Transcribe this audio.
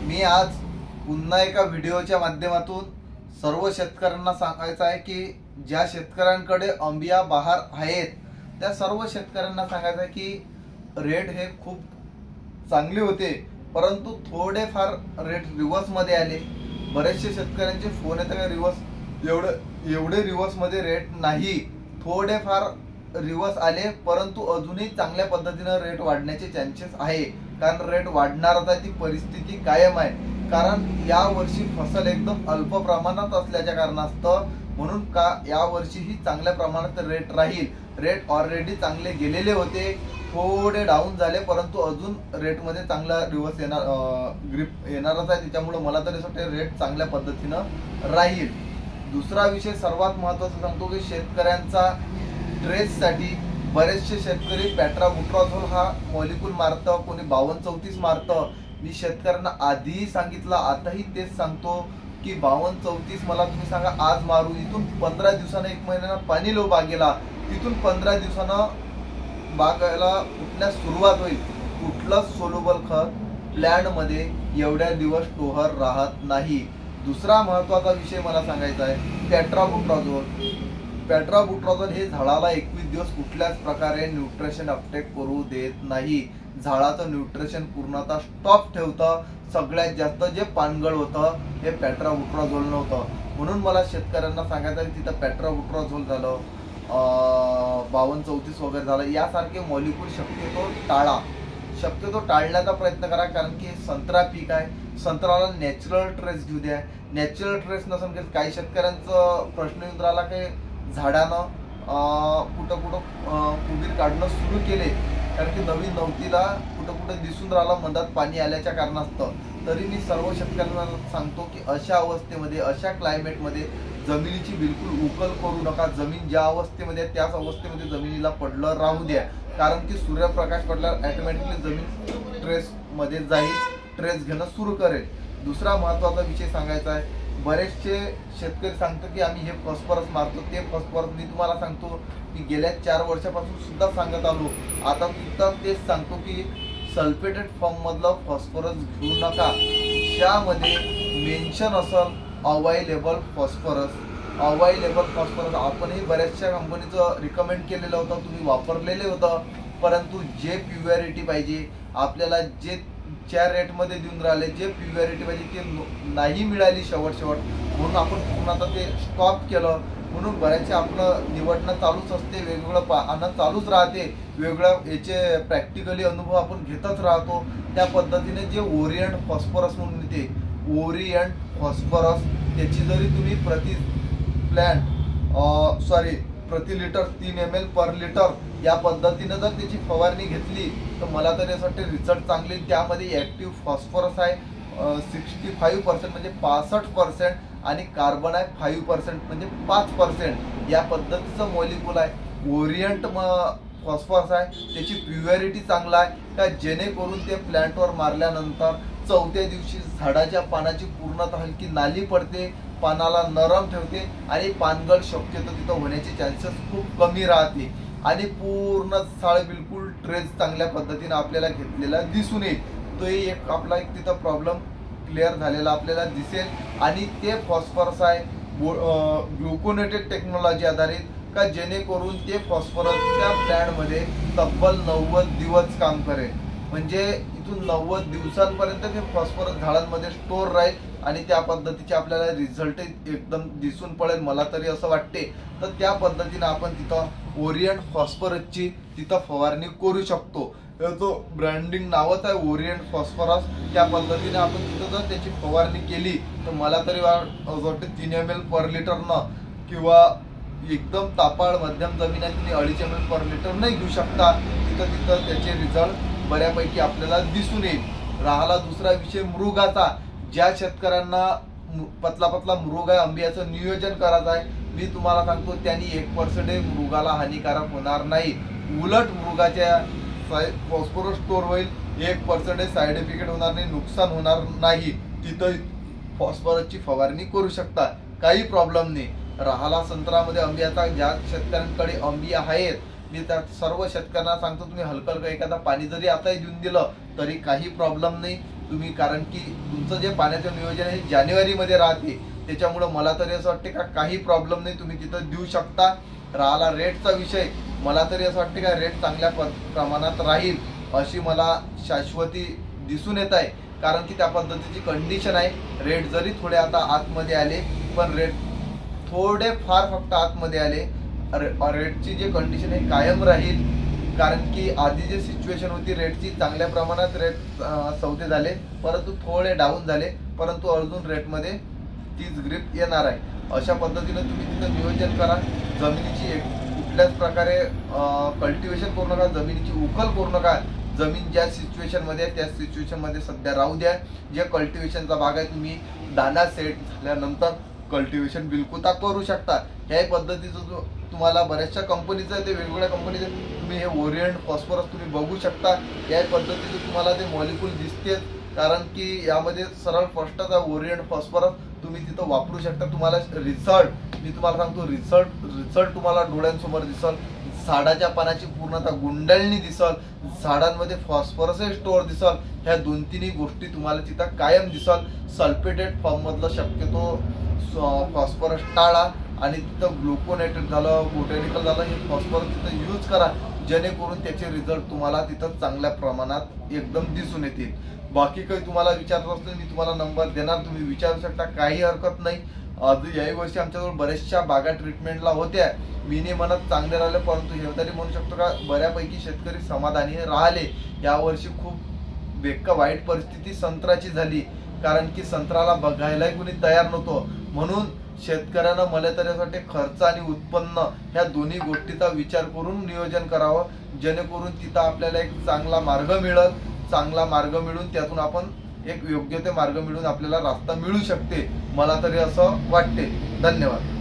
मी आज पुन्हा एका व्हिडिओच्या माध्यमातून सर्व शेतकऱ्यांना सांगायचं आहे की ज्या शेतकऱ्यांकडे अंबिया बहार आहेत त्या सर्व शेतकऱ्यांना सांगायचं आहे की रेट हे खूप चांगले होते, परंतु थोडेफार रेट रिवर्स मध्ये आले। बरेचसे शेतकऱ्यांचे फोन येतात की रिवर्स एवढे रिवर्स मध्ये रेट नाही, थोडेफार रिवर्स आले, परंतु अजूनही चांगल्या पद्धतीने रेट वाढण्याचे चान्सेस आहे। कारण रेट वाढणारच आहे, ती परिस्थिती कायम आहे। कारण या वर्षी फसल एकदम अल्प प्रमाणात असल्याच्या कारणास्तव म्हणून का या वर्षी ही चांगल्या प्रमाणात रेट राहील। रेट ऑलरेडी चांगले गेलेले होते, थोडे डाऊन झाले, परंतु अजून रेट मध्ये चांगला रिवर्स येणार, ग्रिप येणारच आहे। त्याच्यामुळे मला तरी असं वाटतं रेट चांगल्या पद्धतीनं राहील। दुसरा विषय सर्वात महत्त्वाचा सांगतो की शेतकऱ्यांचा ट्रेससाठी बरेचसे शेतकरी पेट्राबुट्राझोल हा मॉलिक्यूल मारतं, कोणी 52-34 मारतं। मी शेतकऱ्यांना आधीही सांगितलं, आताही तेच सांगतो की 52-34 मला तुम्ही सांगा आज मारू, इथून 15 दिवसानं 1 महिन्यानं पाणी लो बागेला, तिथून 15 दिवसानं बागेला उठण्यास सुरुवात होईल। कुठलंच सोल्युबल खत प्लॅन्ट मध्ये एवढ्या दिवस स्टोअर राहत नाही। दुसरा महत्त्वाचा विषय मला सांगायचा आहे पेट्राबुट्राझोल हे झाडाला 21 दिवस कुठल्याच प्रकारे न्यूट्रिशन अपटेक करू देत नाही। झाडाचं न्यूट्रिशन पूर्णतः स्टॉप ठेवतं। सगळ्यात जास्त जे पानगळ होतं हे पेट्राबुट्राझोल नव्हतं, म्हणून मला शेतकऱ्यांना सांगायचं आहे तिथं पेट्राबुट्राझोल झालं, 52-34 वगैरे झालं, यासारखे मॉलिक्यूल शक्यतो टाळण्याचा प्रयत्न करा। कारण की संत्रा पीक आहे, संत्र्याला नॅचरल ट्रेस घेऊ द्या। नॅचरल ट्रेस नसेल, काही शेतकऱ्यांचं प्रश्न येऊन राहिला की झाडानं कुठं कुबीर काढणं सुरू केले, कारण की नवीन नवतीला कुठं दिसून राहिला मधात पाणी आल्याच्या कारणास्तव। तरी मी सर्व शेतकऱ्यांना सांगतो की अशा अवस्थेमध्ये, अशा क्लायमेटमध्ये जमिनीची बिलकुल उकल करू नका। जमीन ज्या अवस्थेमध्ये आहे त्याच अवस्थेमध्ये जमिनीला पडलं राहू द्या, कारण की सूर्यप्रकाश पडल्यावर ऑटोमॅटिकली जमीन ट्रेस मध्ये जाईल, ट्रेस घेणं सुरू करेल। दुसरा महत्त्वाचा विषय सांगायचा आहे, बरेचसे शेतकरी सांगतात की आम्ही हे फॉस्फरस मारतो, ते फॉस्फरस मी तुम्हाला सांगतो की गेल्या 4 वर्षापासून सुद्धा सांगत आलो, आता सुद्धा तेच सांगतो की सल्फेटेड फॉर्म मधलं फॉस्फरस घेऊ नका। ज्यामध्ये मेन्शन असेल अवेलेबल फॉस्फरस आपणही बऱ्याचशा कंपनीचं रिकमेंड केलेलं होतं, तुम्ही वापरलेले होतं, परंतु जे प्युरिटी पाहिजे आपल्याला, जे ज्या रेट मध्ये देऊन राहिले, जे प्युरिटी पाहिजे ते नाही मिळाली शेवट म्हणून आपण पुन्हा आता ते स्टॉप केलं। म्हणून बऱ्याचशा आपलं निवडणं चालूच असते, वेगवेगळं पाहणं चालूच राहते, वेगवेगळ्या याचे प्रॅक्टिकली अनुभव आपण घेतच राहतो। त्या पद्धतीने जे ओरिएंट फॉस्फरस म्हणून येते, ओरिएंट फॉस्फरस, त्याची जरी तुम्ही प्रति लिटर 3 ml पर लिटर या पद्धतीने जर त्याची फवारणी घेतली तर मला तरी असं वाटते रिझल्ट चांगले। त्यामध्ये ऍक्टिव्ह फॉस्फरस आहे 65% म्हणजे 65%, आणि कार्बन आहे 5% म्हणजे 5%, या पद्धतीचं मॉलिक्यूल आहे। ओरिएंट फॉस्फरस आहे, त्याची प्युरिटी चांगला आहे का जेणेकरून ते प्लॅन्टवर मारल्यानंतर 4थ्या दिवशी झाडाच्या पानाची पूर्णतः हलकी नाली पडते, पानाला नरम ठेवते आणि पानगळ शक्यतो तिथं होण्याचे चान्सेस खूप कमी राहते, आणि पूर्ण साळ बिलकुल ट्रेस चांगल्या पद्धतीने आपल्याला घेतलेला दिसून येईल। तो एक आपला तिथं प्रॉब्लेम क्लिअर झालेला आपल्याला दिसेल। आणि ते फॉस्फरस आहे ग्लुकोनेटेड टेक्नॉलॉजी आधारित, का जेणेकरून ते फॉस्फरस त्या प्लॅन्टमध्ये तब्बल 90 दिवस काम करेल, म्हणजे इथून 90 दिवसांपर्यंत ते फॉस्फरस झाडांमध्ये स्टोर राहील, आणि त्या पद्धतीचे आपल्याला रिझल्ट एकदम दिसून पडेल मला तरी असं वाटते। तर त्या पद्धतीने आपण तिथं ओरिएंट फॉस्फरसची तिथं फवारणी करू शकतो। जो ब्रँडिंग नावच आहे ओरिएंट फॉस्फरस, त्या पद्धतीने आपण तिथं जर त्याची फवारणी केली तर मला तरी वाटते 3 ml पर लिटर न, किंवा एकदम तापाळ मध्यम जमीन आहे तुम्ही 2.5 ml पर लिटर नाही घेऊ शकता, तिथं त्याचे रिझल्ट बऱ्यापैकी आपल्याला दिसून येईल। राहिला दुसरा विषय मृगाचा, ज्या शेतकऱ्यांना पतला मृग आहे, अंबियाचं नियोजन करायचं आहे, मी तुम्हाला सांगतो त्यांनी 1% मृगाला हानिकारक होणार नाही, उलट मृगाच्या फॉस्फरस स्टोर होईल, 1% साईड इफेक्ट होणार नाही, नुकसान होणार नाही, तिथं फॉस्फरसची फवारणी करू शकता, काही प्रॉब्लेम नाही। राहिला संत्र्यामध्ये अंबियाचा, ज्या शेतकऱ्यांकडे अंबिया आहेत मी त्या सर्व शेतकऱ्यांना सांगतो तुम्ही हलकं एखादा पाणी जरी आता देऊन दिलं तरी काही प्रॉब्लेम नाही, तुम्ही, कारण की तुमचं जे पाण्याचं नियोजन आहे जानेवारीमध्ये राहते, त्याच्यामुळं मला तरी असं वाटते का काही प्रॉब्लेम नाही, तुम्ही तिथं देऊ शकता. राहिला रेटचा विषय, मला तरी असं वाटते का रेट चांगल्या प्रमाणात राहील अशी मला शाश्वती दिसून येत आहे, कारण की त्या पद्धतीची कंडिशन आहे. रेट जरी थोडे आता आतमध्ये आले, पण रेट थोडे फार फक्त आतमध्ये आले, रेटची जी कंडिशन आहे कायम राहील, कारण की आधी जी सिच्युएशन होती रेटची चांगल्या प्रमाणात रेट सौदे झाले, परंतु थोडे डाऊन झाले, परंतु अजून रेटमध्ये तीच ग्रिप येणार आहे. अशा पद्धतीने तुम्ही तिथं नियोजन करा. जमिनीची कुठल्याच प्रकारे कल्टिवेशन करू नका, जमिनीची उकल करू नका. जमीन ज्या सिच्युएशनमध्ये आहे त्या सिच्युएशनमध्ये सध्या राहू द्या. जे कल्टिवेशनचा भाग आहे तुम्ही दाना सेट झाल्यानंतर कल्टिवेशन बिलकुल करू शकता. ह्या पद्धतीचं तुम्हाला बऱ्याचशा कंपनीचं आहे, ते वेगवेगळ्या कंपनीचं तुम्ही हे ओरिएंट फॉस्फरस तुम्ही बघू शकता. या पद्धतीचं तुम्हाला ते मॉलिक्यूल दिसते, कारण की यामध्ये सरळ स्पष्टच आहे ओरिएंट फॉस्फरस. तुम्ही तिथं वापरू शकता. तुम्हाला रिझल्ट मी तुम्हाला सांगतो, रिझल्ट तुम्हाला डोळ्यांसमोर दिसल. झाडाच्या पानाची पूर्णतः गुंडाळणी दिसल, झाडांमध्ये फॉस्फरस स्टोअर दिसल. ह्या 2-3 गोष्टी तुम्हाला तिथं कायम दिसल. सल्फेटेड फॉर्म मधलं शक्यतो फॉस्फरस टाळा आणि तिथं ग्लुकोनेटेड झालं, बोटॅनिकल झालं, हे फॉस्फरस तिथं यूज करा, जेणेकरून त्याचे रिझल्ट तुम्हाला तिथं चांगल्या प्रमाणात एकदम दिसून येतील. बाकी काही तुम्हाला विचारत असलं मी तुम्हाला नंबर देणार, तुम्ही विचारू शकता, काही हरकत नाही. याही वर्षी आमच्याजवळ बऱ्याचशा बागा ट्रीटमेंटला होत्या. मी नाही म्हणत चांगले राहिले, परंतु हे तरी म्हणू शकतो का बऱ्यापैकी शेतकरी समाधानी राहिले. यावर्षी खूप वाईट परिस्थिती संत्र्याची झाली, कारण की संत्र्याला बघायलाही कोणी तयार नव्हतं. म्हणून शेतकऱ्यांना मला तरी यासाठी खर्च आणि उत्पन्न ह्या दोन्ही गोष्टीचा विचार करून नियोजन करावं, जेणेकरून तिथं आपल्याला एक चांगला मार्ग मिळेल. चांगला मार्ग मिळून त्यातून आपण एक योग्य ते मार्ग मिळून आपल्याला रास्ता मिळू शकते, मला तरी असं वाटते. धन्यवाद.